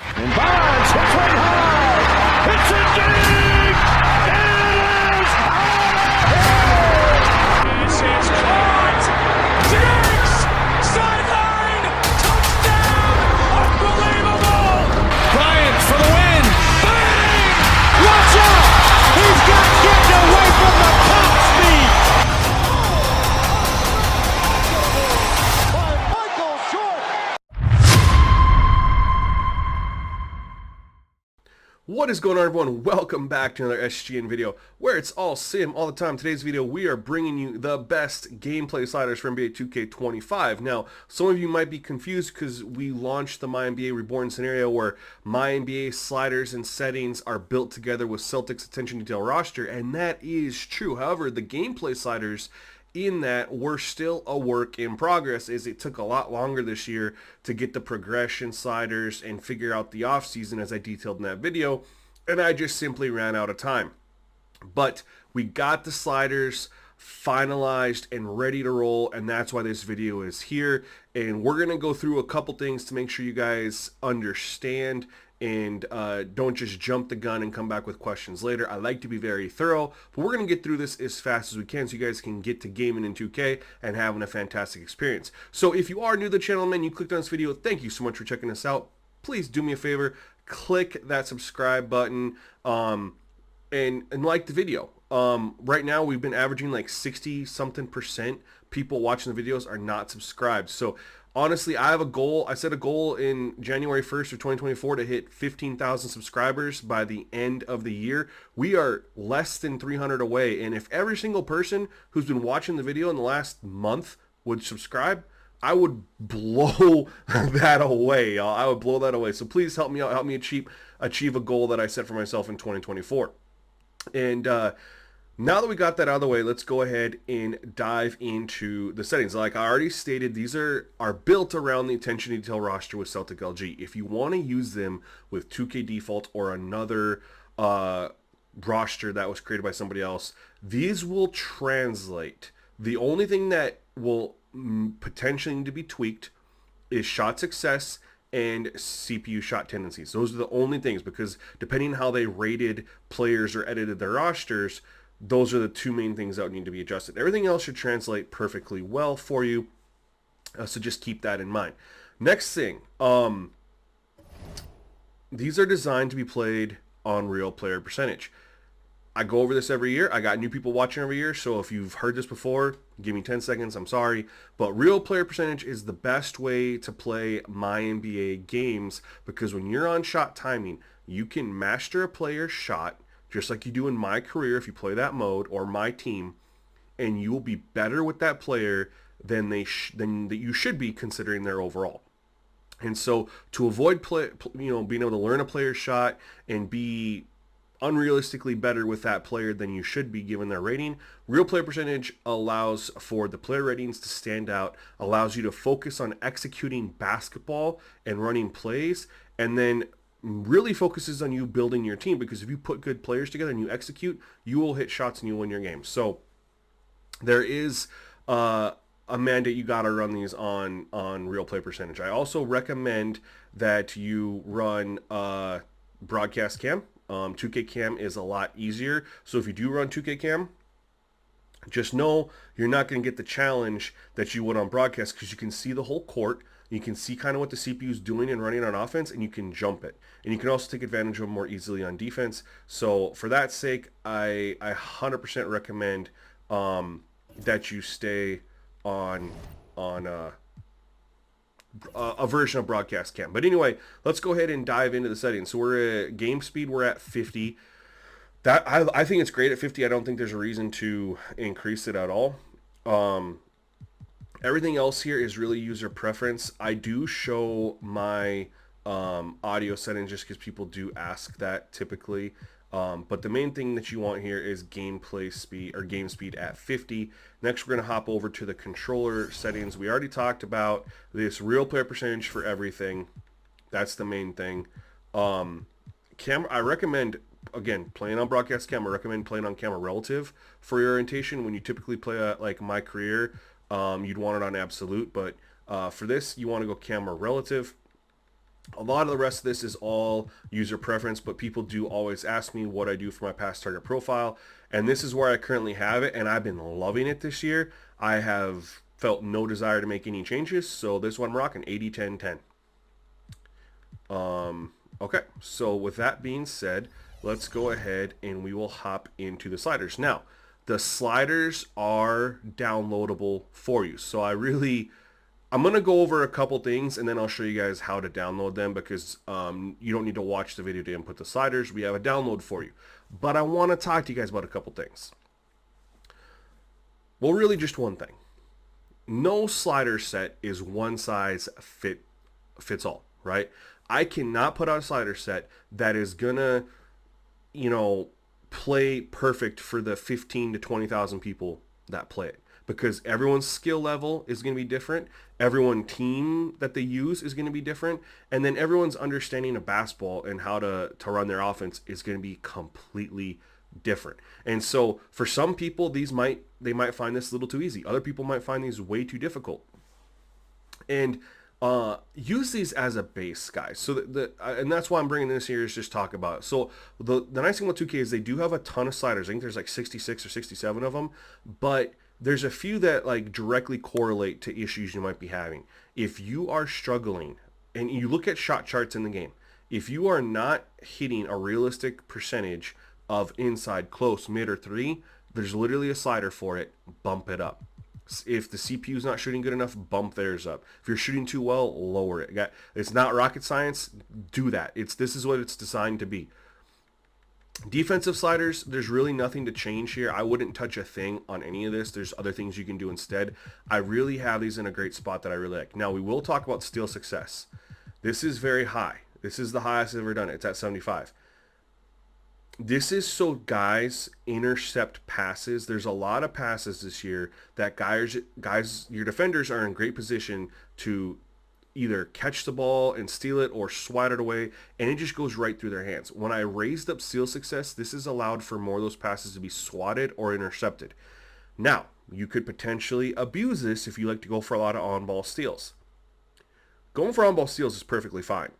And Bonds hits one high. It's a dig. It is out of here. This is caught. Diggs. Sideline. Touchdown. Unbelievable. Bryant for the win. Bang. Watch out. He's got getting away from the top speed. By Michael Jordan. What is going on, everyone? Welcome back to another SGN video where it's all sim all the time. Today's video, we are bringing you the best gameplay sliders for NBA 2K25. Now, some of you might be confused because we launched the MyNBA Reborn scenario where MyNBA sliders and settings are built together with Celtics attention detail roster, and that is true. However, the gameplay sliders in that we're still a work in progress, as it took a lot longer this year to get the progression sliders and figure out the off season, as I detailed in that video, and I just simply ran out of time. But we got the sliders finalized and ready to roll, and that's why this video is here. And we're gonna go through a couple things to make sure you guys understand and don't just jump the gun and come back with questions later. I like to be very thorough, but we're going to get through this as fast as we can so you guys can get to gaming in 2K and having a fantastic experience. So if you are new to the channel, man, you clicked on this video, thank you so much for checking us out. Please do me a favor, click that subscribe button and like the video. Right now we've been averaging like 60-something% people watching the videos are not subscribed. So honestly, I have a goal. I set a goal in January 1st of 2024 to hit 15,000 subscribers by the end of the year. We are less than 300 away, and if every single person who's been watching the video in the last month would subscribe, I would blow that away. I would blow that away. So please help me out. Help me achieve a goal that I set for myself in 2024. And now that we got that out of the way, let's go ahead and dive into the settings. Like I already stated, these are built around the attention detail roster with Celtic LG. If you want to use them with 2K default or another roster that was created by somebody else, these will translate. The only thing that will potentially need to be tweaked is shot success and CPU shot tendencies. Those are the only things, because depending on how they rated players or edited their rosters, those are the two main things that would need to be adjusted. Everything else should translate perfectly well for you, so just keep that in mind. Next thing, these are designed to be played on real player percentage. I go over this every year. I got new people watching every year, so if you've heard this before, give me 10 seconds, I'm sorry. But real player percentage is the best way to play MyNBA games, because when you're on shot timing, you can master a player's shot, just like you do in My Career if you play that mode, or My Team, and you will be better with that player than that you should be, considering their overall. And so to avoid being able to learn a player's shot and be unrealistically better with that player than you should be given their rating, real player percentage allows for the player ratings to stand out, allows you to focus on executing basketball and running plays, and then really focuses on you building your team, because if you put good players together and you execute, you will hit shots and you win your game. So there is a mandate. You got to run these on real play percentage. I also recommend that you run broadcast cam. 2K cam is a lot easier. So if you do run 2K cam, just know you're not going to get the challenge that you would on broadcast, because you can see the whole court. You can see kind of what the CPU is doing and running on offense, and you can jump it. And you can also take advantage of them more easily on defense. So for that sake, I 100% recommend that you stay on a version of broadcast cam. But anyway, let's go ahead and dive into the settings. So we're at game speed. We're at 50. That I think it's great at 50. I don't think there's a reason to increase it at all. Everything else here is really user preference. I do show my audio settings just because people do ask that typically. But the main thing that you want here is gameplay speed, or game speed, at 50. Next, we're going to hop over to the controller settings. We already talked about this real player percentage for everything. That's the main thing. Camera, I recommend, again, playing on broadcast cam. I recommend playing on camera relative for your orientation. When you typically play like My Career, you'd want it on absolute, but for this, you want to go camera relative. A lot of the rest of this is all user preference, but people do always ask me what I do for my pass target profile, and this is where I currently have it, and I've been loving it this year. I have felt no desire to make any changes, so this one I'm rocking 80-10-10. Okay, so with that being said, let's go ahead and we will hop into the sliders. Now, the sliders are downloadable for you, so I'm going to go over a couple things and then I'll show you guys how to download them because you don't need to watch the video to input the sliders. We have a download for you. But I want to talk to you guys about a couple things. Well, really just one thing. No slider set is one size fits all, right? I cannot put out a slider set that is going to, play perfect for the 15 to 20,000 people that play it. Because everyone's skill level is going to be different. Everyone team that they use is going to be different. And then everyone's understanding of basketball and how to run their offense is going to be completely different. And so for some people, they might find this a little too easy. Other people might find these way too difficult. And use these as a base, guys. So and that's why I'm bringing this here is just talk about it. So the nice thing about 2K is they do have a ton of sliders. I think there's like 66 or 67 of them, but there's a few that like directly correlate to issues you might be having. If you are struggling and you look at shot charts in the game, if you are not hitting a realistic percentage of inside, close, mid, or three, there's literally a slider for it. Bump it up. If the CPU is not shooting good enough, bump theirs up. If you're shooting too well, lower it. It's not rocket science. Do that. This is what it's designed to be. Defensive sliders, there's really nothing to change here. I wouldn't touch a thing on any of this. There's other things you can do instead. I really have these in a great spot that I really like. Now, we will talk about steal success. This is very high. This is the highest I've ever done it. It's at 75. This is so guys intercept passes. There's a lot of passes this year that guys, your defenders are in great position to either catch the ball and steal it or swat it away, and it just goes right through their hands. When I raised up steal success, this is allowed for more of those passes to be swatted or intercepted. Now, you could potentially abuse this if you like to go for a lot of on-ball steals. Going for on-ball steals is perfectly fine.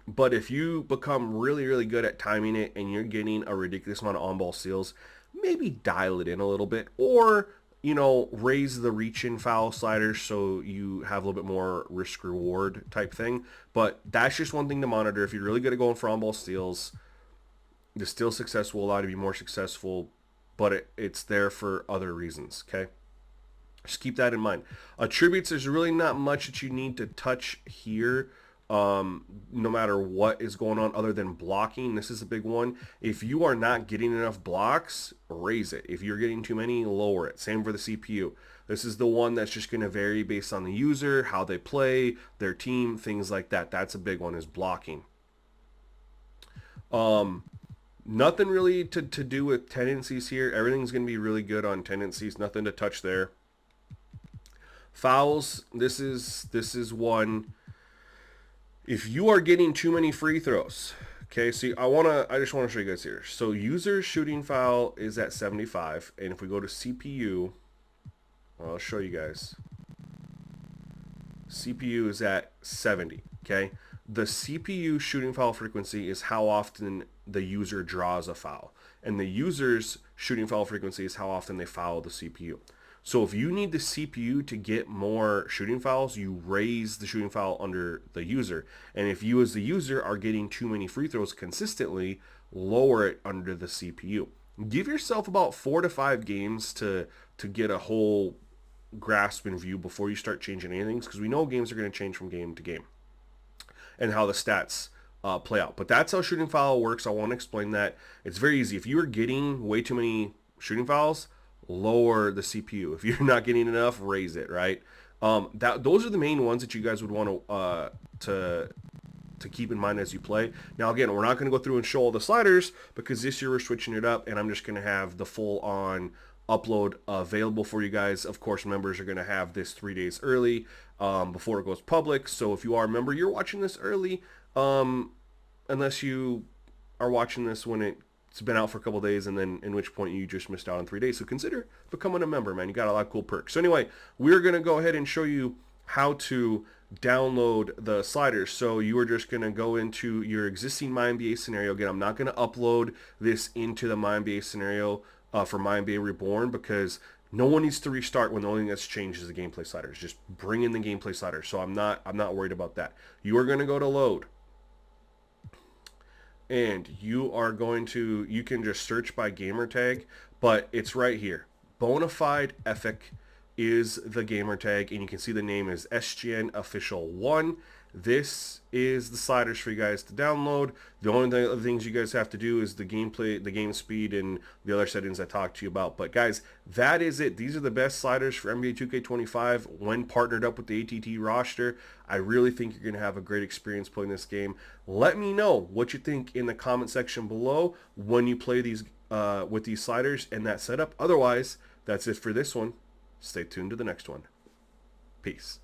But if you become really, really good at timing it and you're getting a ridiculous amount of on-ball steals, maybe dial it in a little bit or, raise the reach-in foul sliders so you have a little bit more risk-reward type thing. But that's just one thing to monitor. If you're really good at going for on-ball steals, the steal success will allow you to be more successful, but it's there for other reasons, okay? Just keep that in mind. Attributes, there's really not much that you need to touch here. No matter what is going on other than blocking. This is a big one. If you are not getting enough blocks, raise it. If you're getting too many, lower it. Same for the CPU. This is the one that's just going to vary based on the user, how they play, their team, things like that. That's a big one, is blocking. Nothing really to do with tendencies here. Everything's going to be really good on tendencies. Nothing to touch there. Fouls, this is one. If you are getting too many free throws, okay, see, I just want to show you guys here. So user shooting foul is at 75, and if we go to CPU, I'll show you guys. CPU is at 70, okay? The CPU shooting foul frequency is how often the user draws a foul, and the user's shooting foul frequency is how often they foul the CPU. So if you need the CPU to get more shooting fouls, you raise the shooting foul under the user. And if you as the user are getting too many free throws consistently, lower it under the CPU. Give yourself about 4 to 5 games to get a whole grasp and view before you start changing anything, because we know games are going to change from game to game and how the stats play out. But that's how shooting foul works. I want to explain that. It's very easy. If you are getting way too many shooting fouls, lower the CPU. If you're not getting enough, raise it, right? Those are the main ones that you guys would want to keep in mind as you play. Now, again, we're not going to go through and show all the sliders because this year we're switching it up, and I'm just going to have the full-on upload available for you guys. Of course, members are going to have this 3 days early before it goes public. So if you are a member, you're watching this early, unless you are watching this when it's been out for a couple days, and then in which point you just missed out on 3 days. So consider becoming a member, man. You got a lot of cool perks. So anyway, we're going to go ahead and show you how to download the sliders. So you are just going to go into your existing MyNBA scenario. Again, I'm not going to upload this into the MyNBA scenario for MyNBA Reborn, because no one needs to restart when the only thing that's changed is the gameplay sliders. Just bring in the gameplay sliders. So I'm not worried about that. You are going to go to load, and you are going to, you can just search by gamer tag, but it's right here. Bonafide Ethic is the gamer tag, and you can see the name is SGN Official 1. This is the sliders for you guys to download. The only other things you guys have to do is the gameplay, the game speed, and the other settings I talked to you about. But guys, that is it. These are the best sliders for NBA 2K25 when partnered up with the ATT roster. I really think you're going to have a great experience playing this game. Let me know what you think in the comment section below when you play these with these sliders and that setup. Otherwise, that's it for this one. Stay tuned to the next one. Peace.